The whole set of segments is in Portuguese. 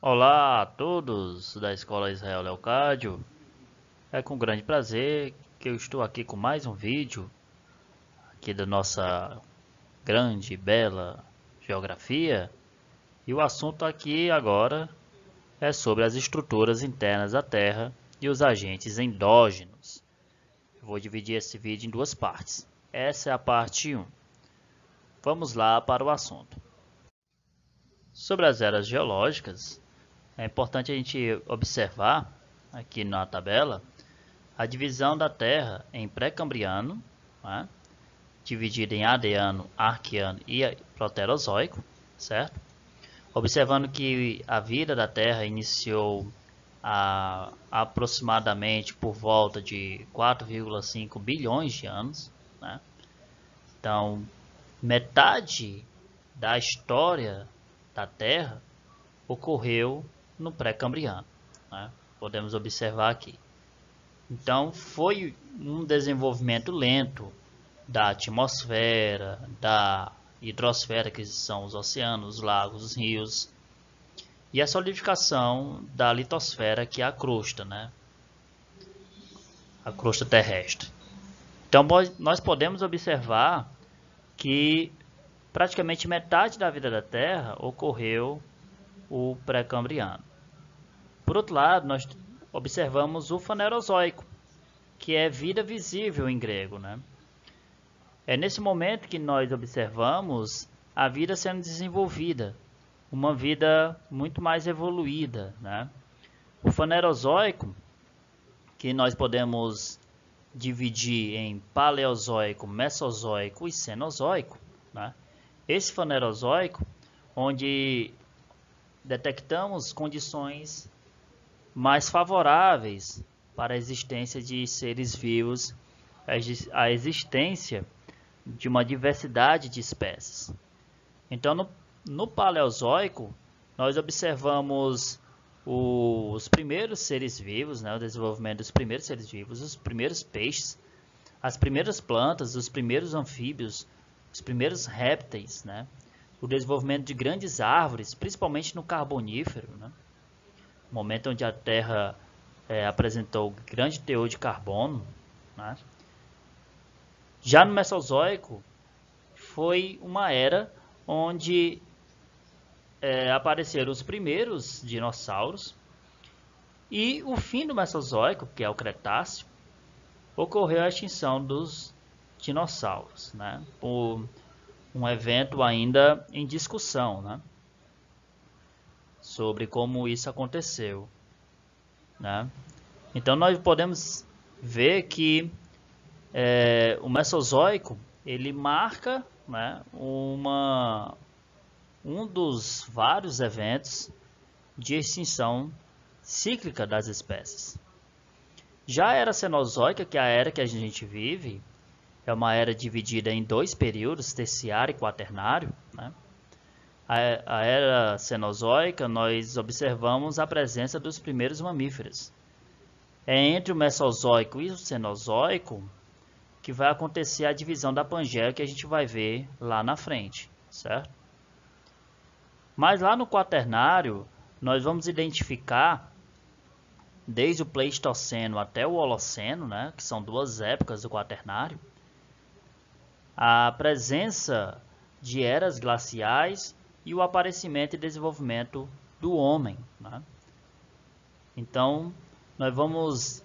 Olá a todos da Escola Israel Leocádio. É com grande prazer que eu estou aqui com mais um vídeo aqui da nossa grande e bela geografia. E o assunto aqui agora é sobre as estruturas internas da Terra e os agentes endógenos. Eu vou dividir esse vídeo em duas partes. Essa é a parte 1. Vamos lá para o assunto. Sobre as eras geológicas, é importante a gente observar aqui na tabela a divisão da Terra em pré-cambriano, né, dividida em Adeano, Arqueano e Proterozoico, certo? Observando que a vida da Terra iniciou aproximadamente por volta de 4,5 bilhões de anos, né? Então, metade da história da Terra ocorreu no pré-cambriano, né? Podemos observar aqui. Então, foi um desenvolvimento lento da atmosfera, da hidrosfera, que são os oceanos, os lagos, os rios, e a solidificação da litosfera, que é a crosta, né? A crosta terrestre. Então, nós podemos observar que praticamente metade da vida da Terra ocorreu o pré-cambriano. Por outro lado, nós observamos o Fanerozoico, que é vida visível em grego, né? É nesse momento que nós observamos a vida sendo desenvolvida, uma vida muito mais evoluída, né? O Fanerozoico, que nós podemos dividir em Paleozoico, Mesozoico e Cenozoico, né? Esse Fanerozoico, onde detectamos condições mais favoráveis para a existência de seres vivos, a existência de uma diversidade de espécies. Então, no Paleozoico, nós observamos os primeiros seres vivos, né, o desenvolvimento dos primeiros seres vivos, os primeiros peixes, as primeiras plantas, os primeiros anfíbios, os primeiros répteis, né, o desenvolvimento de grandes árvores, principalmente no Carbonífero, né, momento onde a Terra apresentou grande teor de carbono, né. Já no Mesozoico, foi uma era onde apareceram os primeiros dinossauros e o fim do Mesozoico, que é o Cretáceo, ocorreu a extinção dos dinossauros, né? Por um evento ainda em discussão, né? Sobre como isso aconteceu, né? Então nós podemos ver que o Mesozoico ele marca, né, um dos vários eventos de extinção cíclica das espécies. Já a era Cenozoica, que é a era que a gente vive, é uma era dividida em dois períodos, terciário e quaternário, né? A era Cenozoica, nós observamos a presença dos primeiros mamíferos. É entre o Mesozoico e o Cenozoico que vai acontecer a divisão da Pangeia, que a gente vai ver lá na frente, certo? Mas lá no quaternário, nós vamos identificar, desde o Pleistoceno até o Holoceno, né, que são duas épocas do quaternário, a presença de eras glaciais e o aparecimento e desenvolvimento do homem, né? Então, nós vamos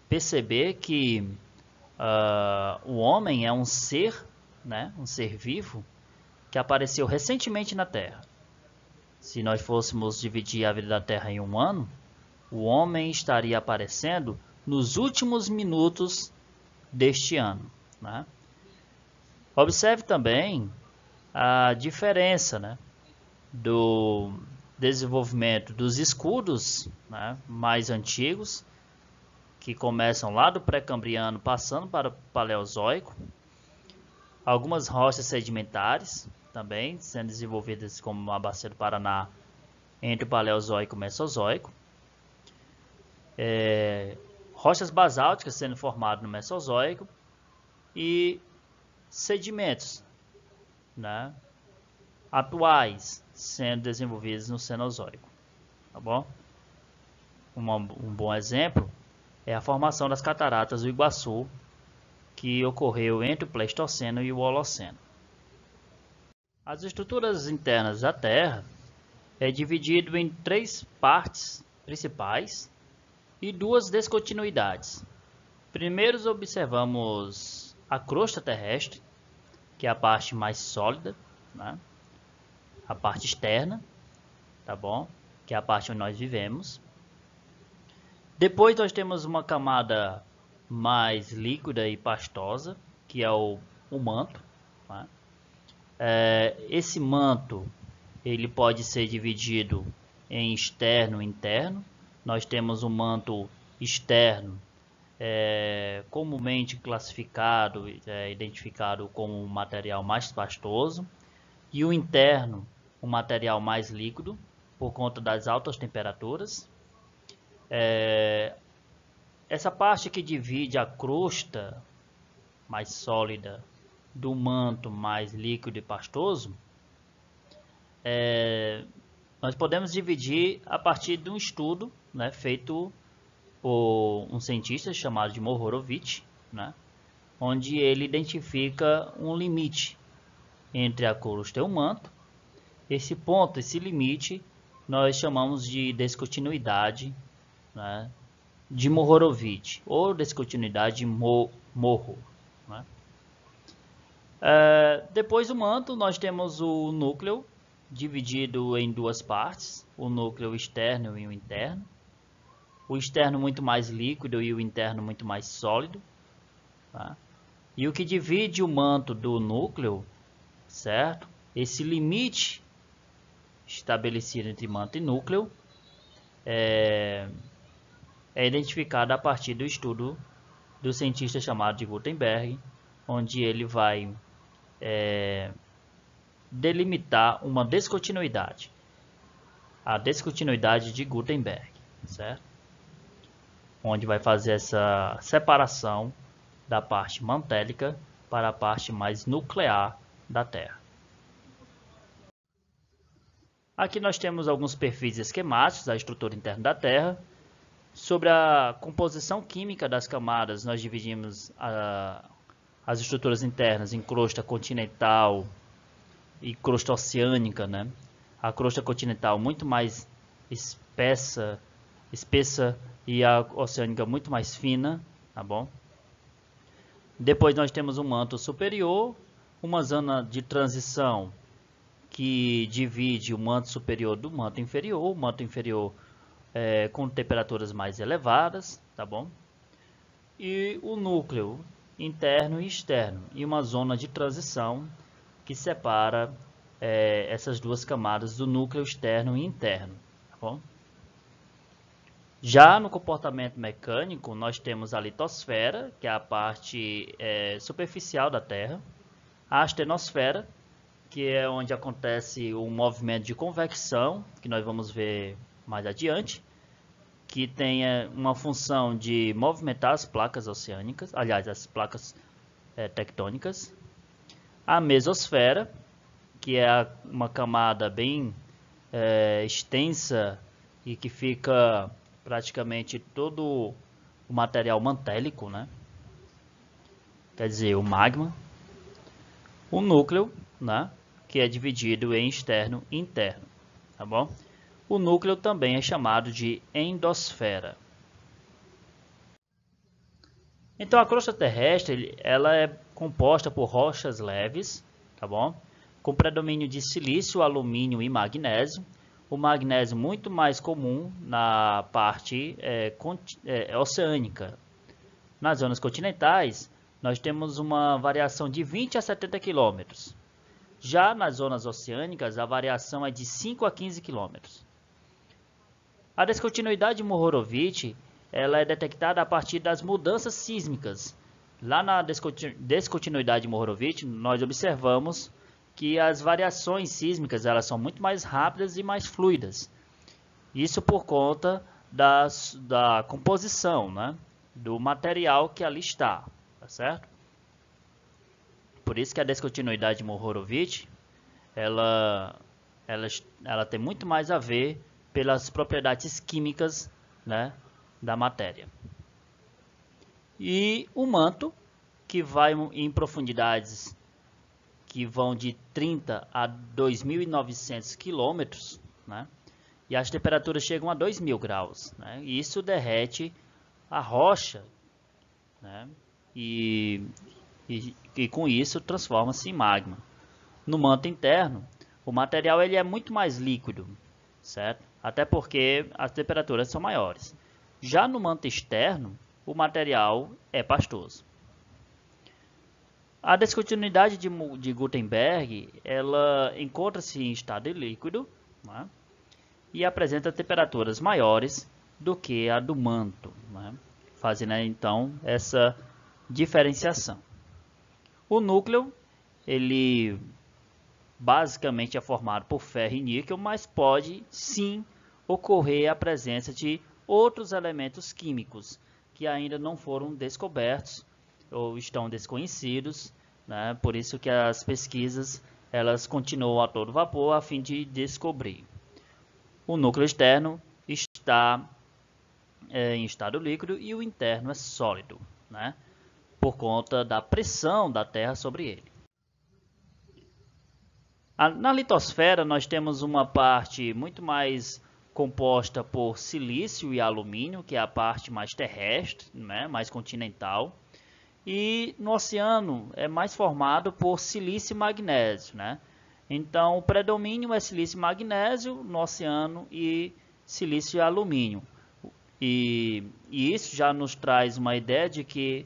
perceber que o homem é um ser, né, um ser vivo, que apareceu recentemente na Terra. Se nós fôssemos dividir a vida da Terra em um ano, o homem estaria aparecendo nos últimos minutos deste ano, né? Observe também a diferença, né, do desenvolvimento dos escudos, né, mais antigos, que começam lá do pré-cambriano, passando para o Paleozoico, algumas rochas sedimentares também sendo desenvolvidas como a Bacia do Paraná entre o Paleozoico e o Mesozoico, rochas basálticas sendo formadas no Mesozoico e sedimentos, né, atuais sendo desenvolvidos no Cenozoico. tá bom? Um bom exemplo é a formação das cataratas do Iguaçu, que ocorreu entre o Pleistoceno e o Holoceno. As estruturas internas da Terra é dividido em 3 partes principais e 2 descontinuidades. Primeiro observamos a crosta terrestre, que é a parte mais sólida, né? A parte externa, tá bom? Que é a parte onde nós vivemos. Depois nós temos uma camada mais líquida e pastosa, que é o manto, né? Esse manto ele pode ser dividido em externo e interno. Nós temos um manto externo, comumente classificado, identificado como um material mais pastoso, e o interno, um material mais líquido, por conta das altas temperaturas. Essa parte que divide a crosta mais sólida do manto mais líquido e pastoso, nós podemos dividir a partir de um estudo, né, feito por um cientista chamado de Mohorovic, né, onde ele identifica um limite entre a crosta e o manto. Esse ponto, esse limite, nós chamamos de descontinuidade, né, de Mohorovic, ou descontinuidade de Moho. Né? Depois do manto, nós temos o núcleo, dividido em 2 partes, o núcleo externo e o interno. O externo muito mais líquido e o interno muito mais sólido. Tá? E o que divide o manto do núcleo, certo? Esse limite estabelecido entre manto e núcleo é identificado a partir do estudo do cientista chamado de Gutenberg, onde ele vai delimitar uma descontinuidade, a descontinuidade de Gutenberg, certo? Onde vai fazer essa separação da parte mantélica para a parte mais nuclear da Terra. Aqui nós temos alguns perfis esquemáticos da estrutura interna da Terra. Sobre a composição química das camadas, nós dividimos as estruturas internas em crosta continental e crosta oceânica, né? A crosta continental muito mais espessa e a oceânica muito mais fina, tá bom? Depois nós temos um manto superior, uma zona de transição que divide o manto superior do manto inferior. O manto inferior com temperaturas mais elevadas, tá bom? E o núcleo interno e externo, e uma zona de transição que separa essas 2 camadas do núcleo externo e interno, tá bom? Já no comportamento mecânico, nós temos a litosfera, que é a parte superficial da Terra, a astenosfera, que é onde acontece o movimento de convecção, que nós vamos ver mais adiante, que tem uma função de movimentar as placas oceânicas, aliás, as placas tectônicas. A mesosfera, que é uma camada bem extensa e que fica praticamente todo o material mantélico, né? Quer dizer, o magma. O núcleo, né? Que é dividido em externo e interno, tá bom? O núcleo também é chamado de endosfera. Então a crosta terrestre ela é composta por rochas leves, tá bom? Com predomínio de silício, alumínio e magnésio. O magnésio muito mais comum na parte oceânica. Nas zonas continentais, nós temos uma variação de 20 a 70 km. Já nas zonas oceânicas, a variação é de 5 a 15 km. A descontinuidade de Mohorovic ela é detectada a partir das mudanças sísmicas. Lá na descontinuidade de Mohorovic, nós observamos que as variações sísmicas elas são muito mais rápidas e mais fluidas. Isso por conta da composição, né, do material que ali está, tá certo? Por isso que a descontinuidade de Mohorovic ela tem muito mais a ver pelas propriedades químicas, né, da matéria. E o manto, que vai em profundidades que vão de 30 a 2.900 quilômetros, né, e as temperaturas chegam a 2.000 graus. Né, e isso derrete a rocha, né, e com isso transforma-se em magma. No manto interno, o material ele é muito mais líquido, certo? Até porque as temperaturas são maiores. Já no manto externo, o material é pastoso. A descontinuidade de Gutenberg, ela encontra-se em estado líquido, né, e apresenta temperaturas maiores do que a do manto, né, fazendo então essa diferenciação. O núcleo, ele basicamente é formado por ferro e níquel, mas pode sim ocorrer a presença de outros elementos químicos que ainda não foram descobertos ou estão desconhecidos, né? Por isso que as pesquisas elas continuam a todo vapor a fim de descobrir. O núcleo externo está em estado líquido e o interno é sólido, né? Por conta da pressão da Terra sobre ele. Na litosfera nós temos uma parte muito mais composta por silício e alumínio, que é a parte mais terrestre, né, mais continental. E no oceano é mais formado por silício e magnésio, né? Então o predomínio é silício e magnésio no oceano e silício e alumínio. E isso já nos traz uma ideia de que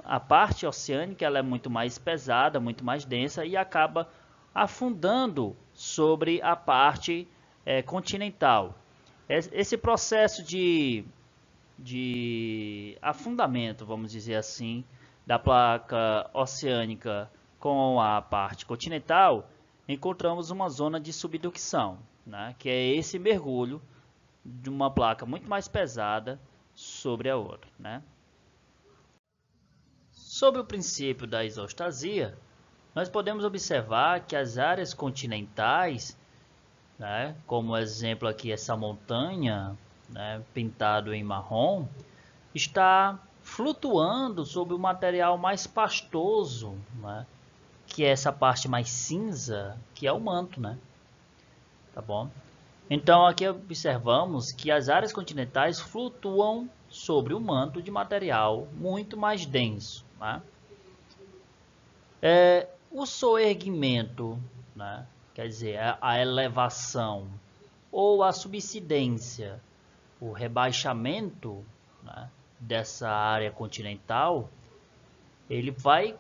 a parte oceânica ela é muito mais pesada, muito mais densa e acaba afundando sobre a parte continental. Esse processo de afundamento, vamos dizer assim, da placa oceânica com a parte continental, encontramos uma zona de subducção, né, que é esse mergulho de uma placa muito mais pesada sobre a outra, né. Sobre o princípio da isostasia, nós podemos observar que as áreas continentais, né, como exemplo aqui essa montanha, né, pintado em marrom, está flutuando sobre o material mais pastoso, né, que é essa parte mais cinza, que é o manto, né? Tá bom? Então aqui observamos que as áreas continentais flutuam sobre o manto de material muito mais denso, né? O soerguimento, né, quer dizer, a elevação ou a subsidência, o rebaixamento, né, dessa área continental, ele vai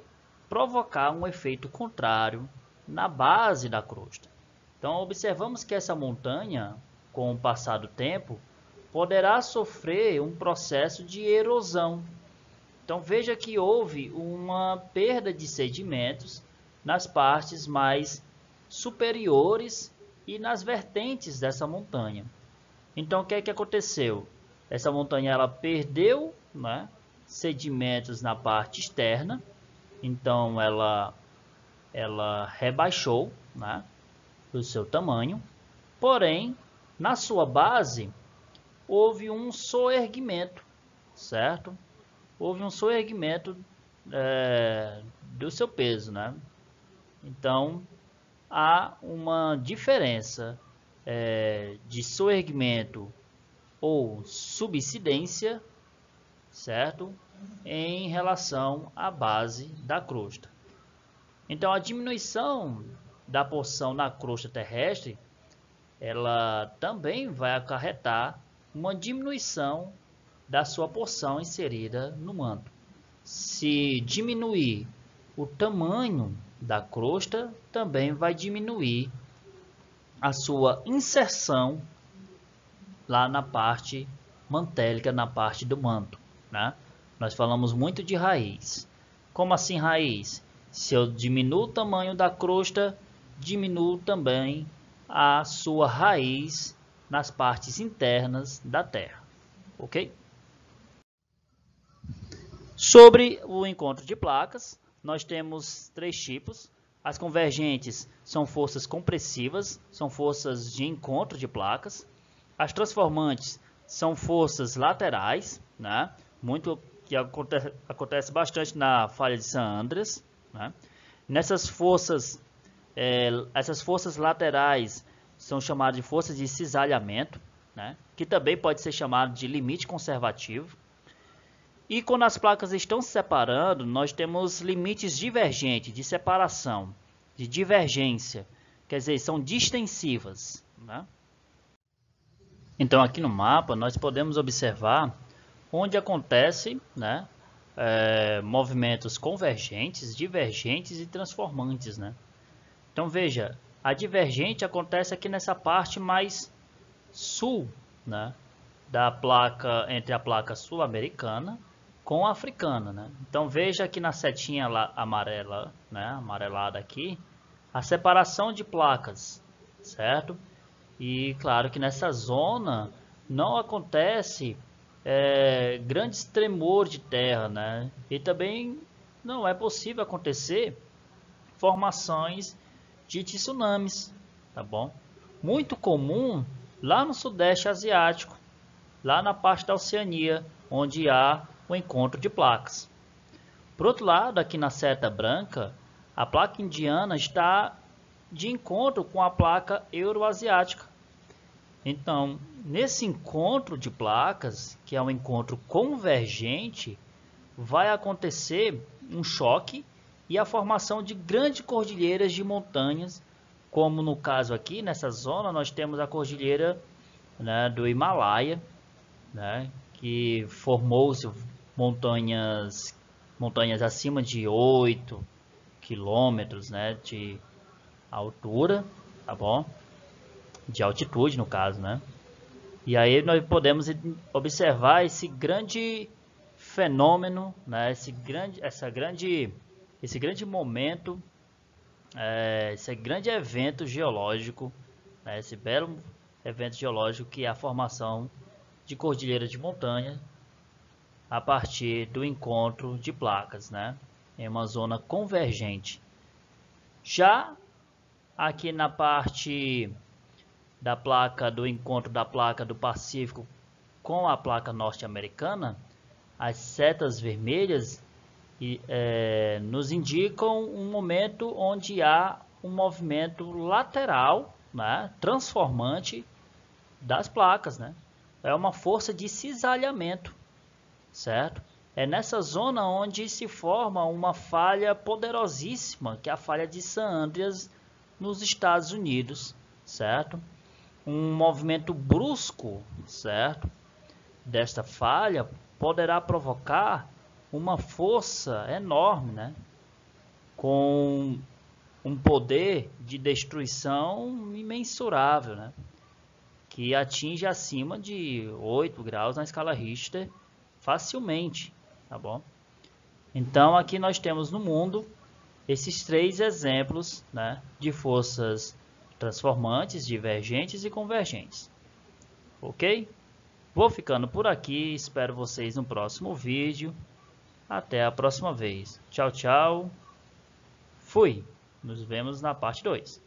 provocar um efeito contrário na base da crosta. Então observamos que essa montanha, com o passar do tempo, poderá sofrer um processo de erosão. Então veja que houve uma perda de sedimentos nas partes mais superiores e nas vertentes dessa montanha. Então o que é que aconteceu? Essa montanha ela perdeu, né, sedimentos na parte externa, então ela rebaixou, né, o seu tamanho, porém na sua base houve um soerguimento, certo? Houve um soerguimento do seu peso, né? Então há uma diferença de soerguimento ou subsidência, certo? Em relação à base da crosta. Então a diminuição da porção na crosta terrestre, ela também vai acarretar uma diminuição da sua porção inserida no manto. Se diminuir o tamanho da crosta, também vai diminuir a sua inserção lá na parte mantélica, na parte do manto, né? Nós falamos muito de raiz. Como assim raiz? Se eu diminuo o tamanho da crosta, diminuo também a sua raiz nas partes internas da Terra, ok? Sobre o encontro de placas, nós temos três tipos: As convergentes são forças compressivas, são forças de encontro de placas. As transformantes são forças laterais, né? Muito que acontece bastante na falha de San Andreas, né? Nessas forças, essas forças laterais são chamadas de forças de cisalhamento, né? Que também pode ser chamado de limite conservativo. E quando as placas estão se separando, nós temos limites divergentes, de separação, de divergência, quer dizer, são distensivas, né? Então aqui no mapa nós podemos observar onde acontece, né, movimentos convergentes, divergentes e transformantes, né? Então veja, a divergente acontece aqui nessa parte mais sul, né, da placa, entre a placa sul-americana com a africana, né? Então veja aqui na setinha lá, amarela, né, amarelada aqui, a separação de placas, certo? E claro que nessa zona não acontece grandes tremores de terra, né? E também não é possível acontecer formações de tsunamis, tá bom? Muito comum lá no Sudeste Asiático, lá na parte da Oceania, onde há o encontro de placas. Por outro lado, aqui na seta branca, a placa indiana está de encontro com a placa euroasiática. Então, nesse encontro de placas, que é um encontro convergente, vai acontecer um choque e a formação de grandes cordilheiras de montanhas, como no caso aqui, nessa zona, nós temos a cordilheira, né, do Himalaia, né, que formou-se montanhas acima de 8 quilômetros, né, de altura, tá bom? De altitude, no caso, né? E aí nós podemos observar esse grande fenômeno, né? Esse grande momento, esse grande evento geológico, né? Esse belo evento geológico que é a formação de cordilheiras de montanha a partir do encontro de placas, né? Em uma zona convergente. Já aqui na parte da placa do encontro da placa do Pacífico com a placa norte-americana, as setas vermelhas nos indicam um momento onde há um movimento lateral, né, transformante das placas, né? É uma força de cisalhamento, certo? É nessa zona onde se forma uma falha poderosíssima, que é a falha de San Andreas nos Estados Unidos, certo? Um movimento brusco, certo, desta falha poderá provocar uma força enorme, né, com um poder de destruição imensurável, né, que atinge acima de 8 graus na escala Richter facilmente, tá bom? Então aqui nós temos no mundo esses 3 exemplos, né, de forças transformantes, divergentes e convergentes. Ok? Vou ficando por aqui, espero vocês no próximo vídeo. Até a próxima vez. Tchau, tchau. Fui. Nos vemos na parte 2.